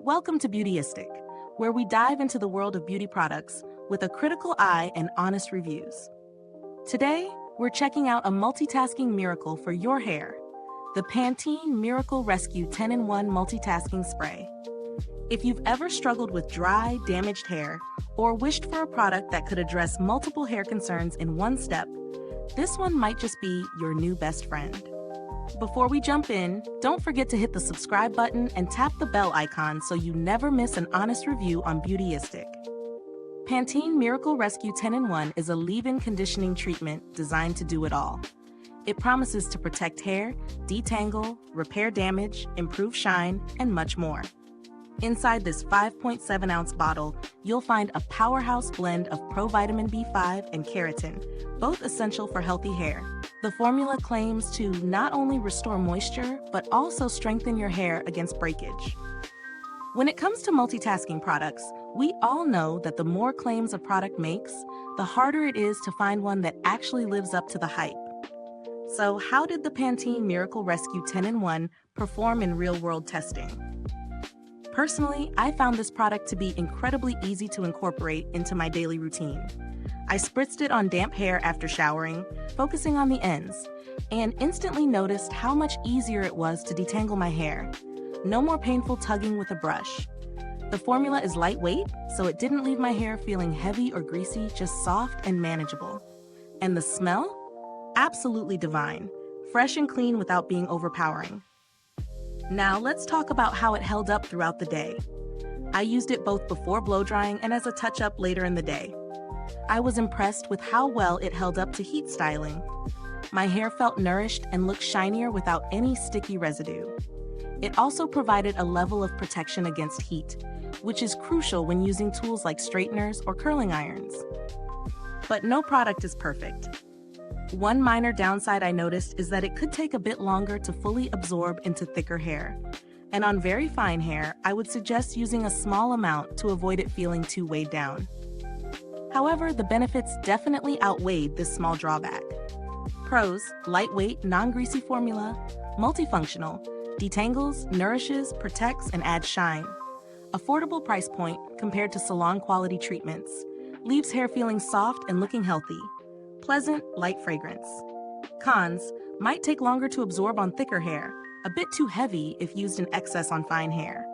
Welcome to Beautyistic, where we dive into the world of beauty products with a critical eye and honest reviews. Today, we're checking out a multitasking miracle for your hair, the Pantene Miracle Rescue 10-in-1 Multitasking Spray. If you've ever struggled with dry, damaged hair, or wished for a product that could address multiple hair concerns in one step, this one might just be your new best friend. Before we jump in, don't forget to hit the subscribe button and tap the bell icon so you never miss an honest review on Beautyistic. Pantene Miracle Rescue 10-in-1 is a leave-in conditioning treatment designed to do it all. It promises to protect hair, detangle, repair damage, improve shine, and much more. Inside this 5.7-ounce bottle, you'll find a powerhouse blend of Pro-Vitamin B5 and Keratin, both essential for healthy hair. The formula claims to not only restore moisture, but also strengthen your hair against breakage. When it comes to multitasking products, we all know that the more claims a product makes, the harder it is to find one that actually lives up to the hype. So how did the Pantene Miracle Rescue 10-in-1 perform in real-world testing? Personally, I found this product to be incredibly easy to incorporate into my daily routine. I spritzed it on damp hair after showering, focusing on the ends, and instantly noticed how much easier it was to detangle my hair. No more painful tugging with a brush. The formula is lightweight, so it didn't leave my hair feeling heavy or greasy, just soft and manageable. And the smell? Absolutely divine, fresh and clean without being overpowering. Now let's talk about how it held up throughout the day. I used it both before blow drying and as a touch-up later in the day. I was impressed with how well it held up to heat styling. My hair felt nourished and looked shinier without any sticky residue. It also provided a level of protection against heat, which is crucial when using tools like straighteners or curling irons. But no product is perfect. One minor downside I noticed is that it could take a bit longer to fully absorb into thicker hair. And on very fine hair, I would suggest using a small amount to avoid it feeling too weighed down. However, the benefits definitely outweighed this small drawback. Pros: lightweight, non-greasy formula, multifunctional, detangles, nourishes, protects, and adds shine. Affordable price point compared to salon-quality treatments. Leaves hair feeling soft and looking healthy. Pleasant, light fragrance. Cons: might take longer to absorb on thicker hair, a bit too heavy if used in excess on fine hair.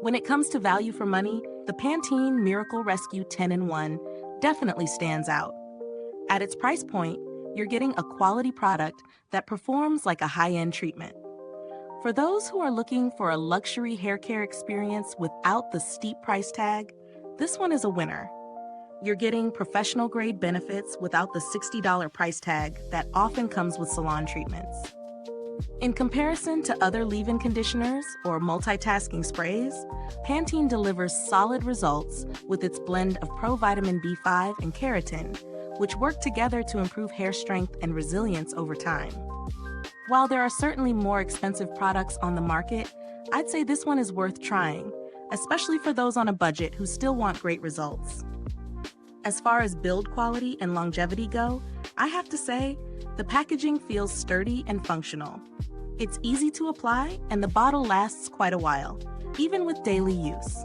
When it comes to value for money, the Pantene Miracle Rescue 10-in-1 definitely stands out. At its price point, you're getting a quality product that performs like a high-end treatment. For those who are looking for a luxury hair care experience without the steep price tag, this one is a winner. You're getting professional-grade benefits without the $60 price tag that often comes with salon treatments. In comparison to other leave-in conditioners or multitasking sprays, Pantene delivers solid results with its blend of Pro-Vitamin B5 and Keratin, which work together to improve hair strength and resilience over time. While there are certainly more expensive products on the market, I'd say this one is worth trying, especially for those on a budget who still want great results. As far as build quality and longevity go, I have to say, the packaging feels sturdy and functional. It's easy to apply, and the bottle lasts quite a while, even with daily use.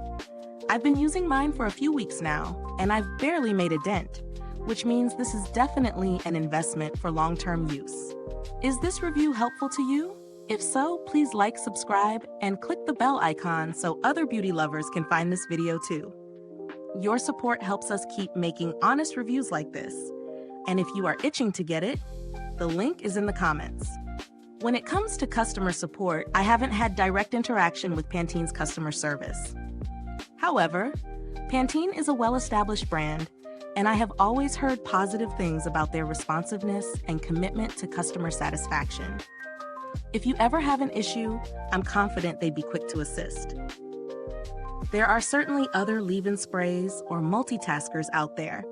I've been using mine for a few weeks now, and I've barely made a dent, which means this is definitely an investment for long-term use. Is this review helpful to you? If so, please like, subscribe, and click the bell icon so other beauty lovers can find this video too. Your support helps us keep making honest reviews like this. And if you are itching to get it, the link is in the comments. When it comes to customer support, I haven't had direct interaction with Pantene's customer service. However, Pantene is a well-established brand, and I have always heard positive things about their responsiveness and commitment to customer satisfaction. If you ever have an issue, I'm confident they'd be quick to assist. There are certainly other leave-in sprays or multitaskers out there,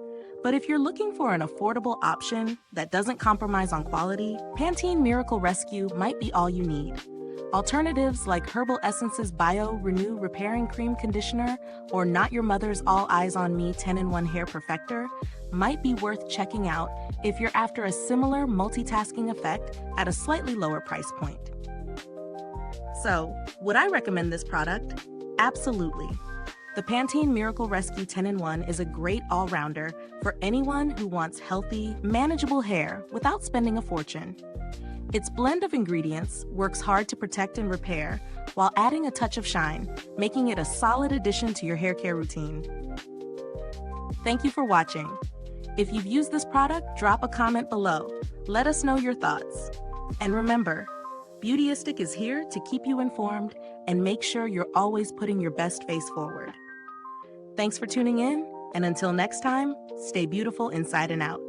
but if you're looking for an affordable option that doesn't compromise on quality, Pantene Miracle Rescue might be all you need. Alternatives like Herbal Essence's Bio Renew Repairing Cream Conditioner or Not Your Mother's All Eyes on Me 10-in-1 Hair Perfector might be worth checking out if you're after a similar multitasking effect at a slightly lower price point. So, would I recommend this product? Absolutely. The Pantene Miracle Rescue 10-in-1 is a great all-rounder for anyone who wants healthy, manageable hair without spending a fortune. Its blend of ingredients works hard to protect and repair while adding a touch of shine, making it a solid addition to your hair care routine. Thank you for watching. If you've used this product, drop a comment below. Let us know your thoughts. And remember, Beautyistic is here to keep you informed and make sure you're always putting your best face forward. Thanks for tuning in, and until next time, stay beautiful inside and out.